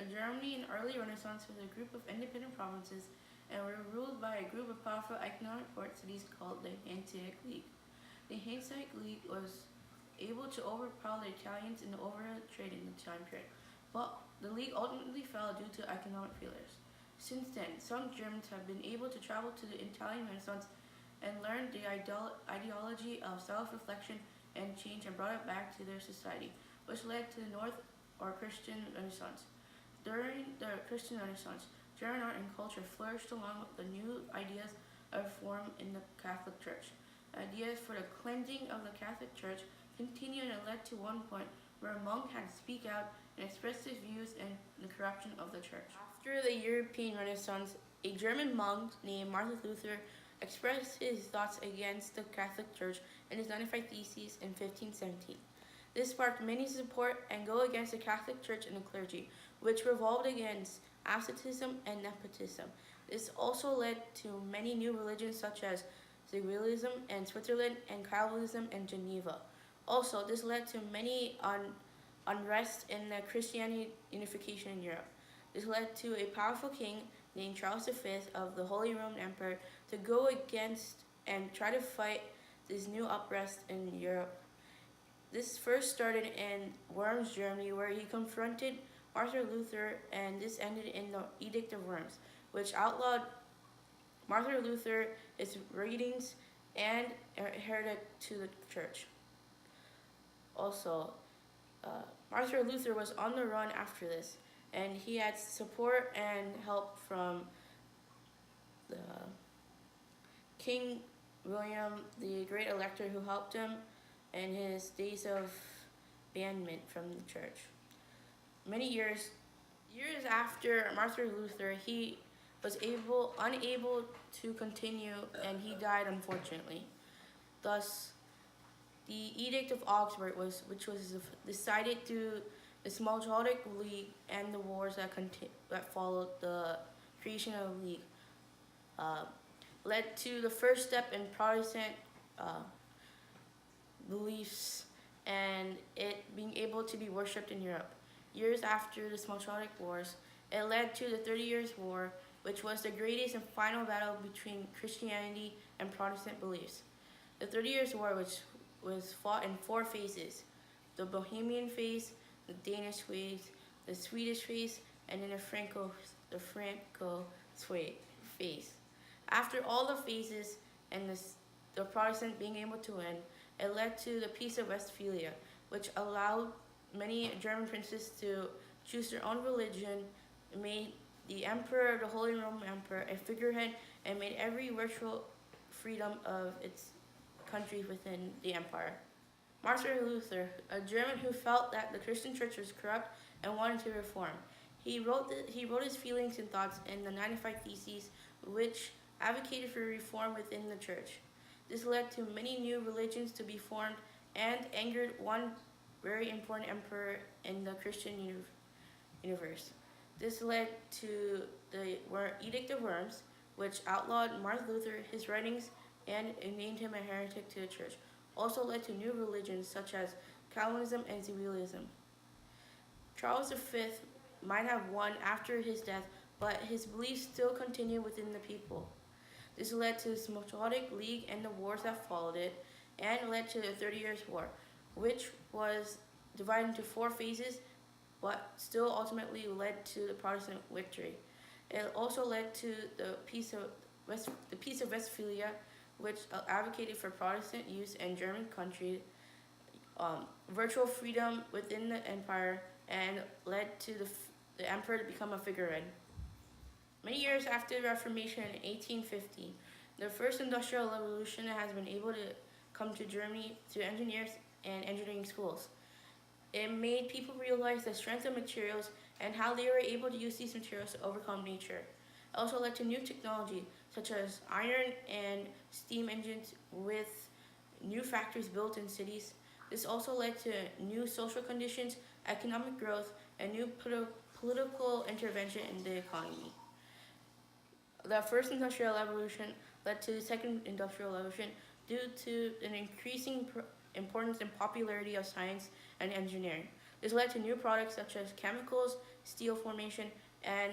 Germany in early Renaissance was a group of independent provinces and were ruled by a group of powerful economic port cities called the Hanseatic League. The Hanseatic League was able to overpower the Italians in the overland trade in the time period, but the League ultimately fell due to economic failures. Since then, some Germans have been able to travel to the Italian Renaissance and learn the ideology of self-reflection and change and brought it back to their society, which led to the North or Christian Renaissance. During the Christian Renaissance, German art and culture flourished along with the new ideas of reform in the Catholic Church. Ideas for the cleansing of the Catholic Church continued and led to one point where a monk had to speak out and express his views and the corruption of the church. After the European Renaissance, a German monk named Martin Luther expressed his thoughts against the Catholic Church in his 95 Theses in 1517. This sparked many to support and go against the Catholic Church and the clergy, which revolted against asceticism and nepotism. This also led to many new religions such as Zivilism in Switzerland and Calvinism in Geneva. Also, this led to many unrest in the Christianity unification in Europe. This led to a powerful king named Charles V of the Holy Roman Empire to go against and try to fight this new unrest in Europe. This first started in Worms, Germany, where he confronted Martin Luther, and this ended in the Edict of Worms, which outlawed Martin Luther, his readings, and heretic to the church. Also, Martin Luther was on the run after this, and he had support and help from the King William, the Great Elector, who helped him in his days of banishment from the church. Many years after Martin Luther, he was unable to continue, and he died unfortunately. Thus, the Edict of Augsburg which was decided through the Smalltalk League and the wars that followed the creation of the League, led to the first step in Protestant beliefs and it being able to be worshipped in Europe. Years after the Smalltalk Wars, it led to the 30 Years' War, which was the greatest and final battle between Christianity and Protestant beliefs. The 30 Years' War, which was fought in 4 phases: the Bohemian phase, the Danish phase, the Swedish phase, and then the Franco phase. After all the phases and the Protestant being able to win, it led to the Peace of Westphalia, which allowed many German princes to choose their own religion, made the Emperor, the Holy Roman Emperor, a figurehead, and made every virtual freedom of its countries within the empire. Martin Luther, a German who felt that the Christian church was corrupt and wanted to reform. He wrote his feelings and thoughts in the 95 Theses, which advocated for reform within the church. This led to many new religions to be formed and angered one very important emperor in the Christian universe. This led to the Edict of Worms, which outlawed Martin Luther, his writings, and named him a heretic to the church. Also led to new religions such as Calvinism and Zivilism. Charles V might have won after his death, but his beliefs still continued within the people. This led to the Smalltalk League and the wars that followed it, and led to the 30 Years' War, which was divided into 4 phases, but still ultimately led to the Protestant victory. It also led to the Peace of Westphalia, which advocated for Protestant use in German country, virtual freedom within the empire, and led to the emperor to become a figurehead. Many years after the Reformation in 1850, the first industrial revolution has been able to come to Germany through engineers and engineering schools. It made people realize the strength of materials and how they were able to use these materials to overcome nature. It also led to new technology, such as iron and steam engines with new factories built in cities. This also led to new social conditions, economic growth, and new political intervention in the economy. The first industrial revolution led to the second industrial revolution due to an increasing importance and popularity of science and engineering. This led to new products such as chemicals, steel formation, and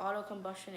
auto combustion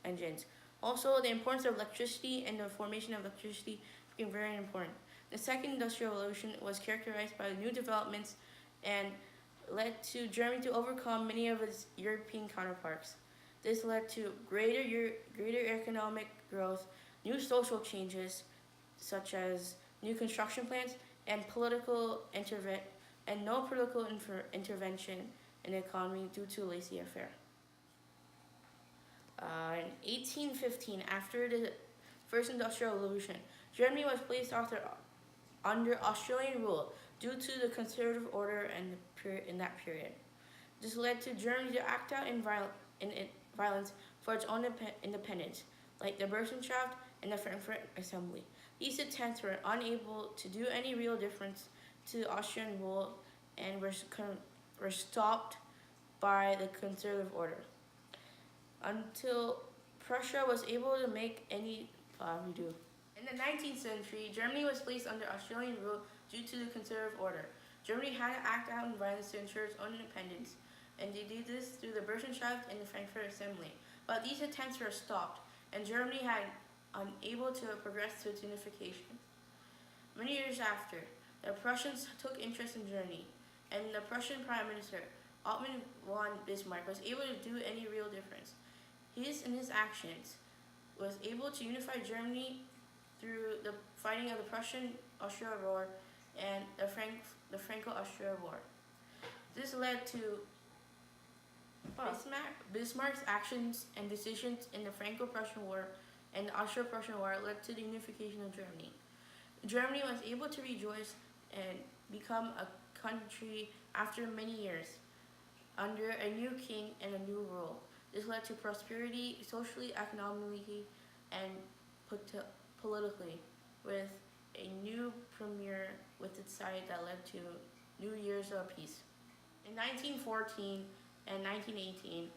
engines. Also, the importance of electricity and the formation of electricity became very important. The second industrial revolution was characterized by new developments and led to Germany to overcome many of its European counterparts. This led to greater economic growth, new social changes, such as new construction plants and no political intervention in the economy due to laissez-faire. In 1815, after the First Industrial Revolution, Germany was placed under Australian rule due to the conservative order in that period. This led to Germany to act out in violence for its own independence, like the Burschenschaft and the Frankfurt Assembly. These attempts were unable to do any real difference to Austrian rule and were stopped by the conservative order until Prussia was able to make any redo. In the 19th century, Germany was placed under Australian rule due to the conservative order. Germany had to act out in violence to ensure its own independence, and they did this through the Burschenschaft and the Frankfurt Assembly. But these attempts were stopped, and Germany had unable to progress to its unification. Many years after, the Prussians took interest in Germany, and the Prussian Prime Minister, Otto von Bismarck, was able to do any real difference. His actions was able to unify Germany through the fighting of the Prussian-Austria War and the Franco-Austria War. This led to Bismarck's actions and decisions in the Franco-Prussian War and the Austro-Prussian War led to the unification of Germany. Germany was able to rejoice and become a country after many years under a new king and a new rule. This led to prosperity socially, economically, and politically, with a new premier with its side that led to new years of peace. In 1914 and 1918,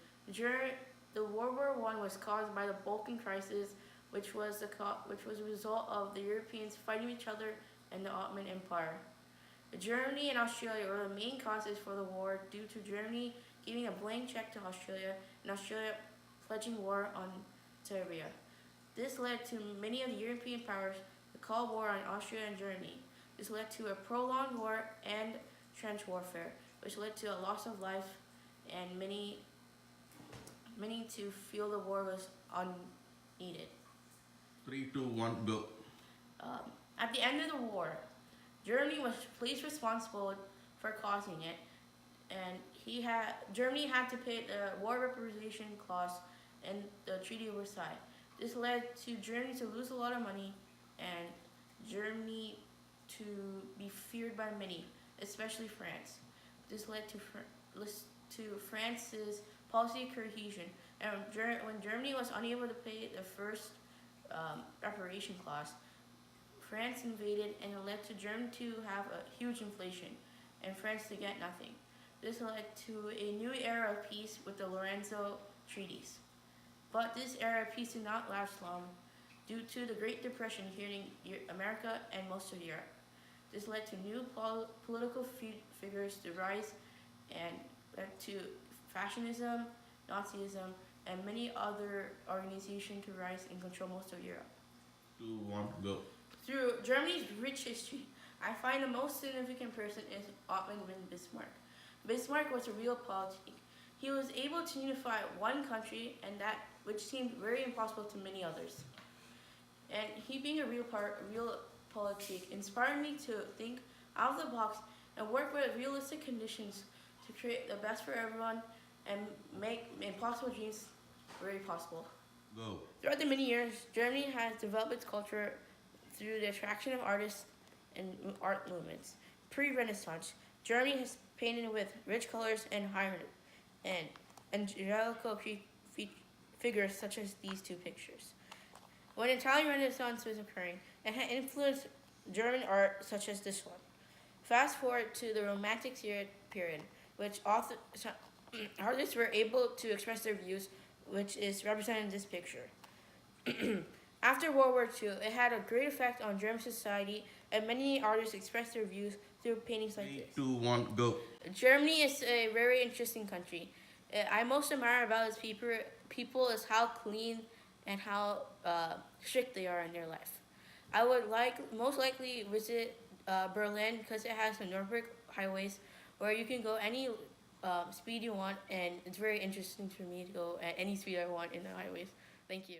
the World War I was caused by the Balkan crisis, which was a result of the Europeans fighting each other and the Ottoman Empire. Germany and Australia were the main causes for the war due to Germany giving a blank check to Australia and Australia pledging war on Serbia. This led to many of the European powers to call war on Austria and Germany. This led to a prolonged war and trench warfare, which led to a loss of life and many to feel the war was unneeded. 3, 2, 1, go. At the end of the war, Germany was placed responsible for causing it, and Germany had to pay the war reparation clause in the Treaty of Versailles. This led to Germany to lose a lot of money and Germany to be feared by many, especially France. This led to France's policy cohesion, and when Germany was unable to pay the first reparation clause, France invaded and it led to Germany to have a huge inflation and France to get nothing. This led to a new era of peace with the Lorenzo treaties. But this era of peace did not last long due to the Great Depression hitting America and most of Europe. This led to new political figures to rise and led to fascism, Nazism, and many other organizations to rise and control most of Europe. 2, 1, go. Through Germany's rich history, I find the most significant person is Otto von Bismarck. Bismarck was a real politic. He was able to unify one country, and that which seemed very impossible to many others. And he being a real politic inspired me to think out of the box and work with realistic conditions to create the best for everyone and make impossible dreams very possible. Go. Throughout the many years, Germany has developed its culture through the attraction of artists and art movements. Pre-Renaissance, Germany has painted with rich colors and angelical figures such as these two pictures. When Italian Renaissance was occurring, it had influenced German art such as this one. Fast forward to the Romantic period, which artists were able to express their views, which is represented in this picture. After World War II, it had a great effect on German society, and many artists expressed their views through paintings like 3, this. 2, 1, go. Germany is a very interesting country. I most admire about its people is how clean and how strict they are in their life. I would most likely visit Berlin because it has the Nuremberg highways where you can go any speed you want, and it's very interesting for me to go at any speed I want in the highways. Thank you.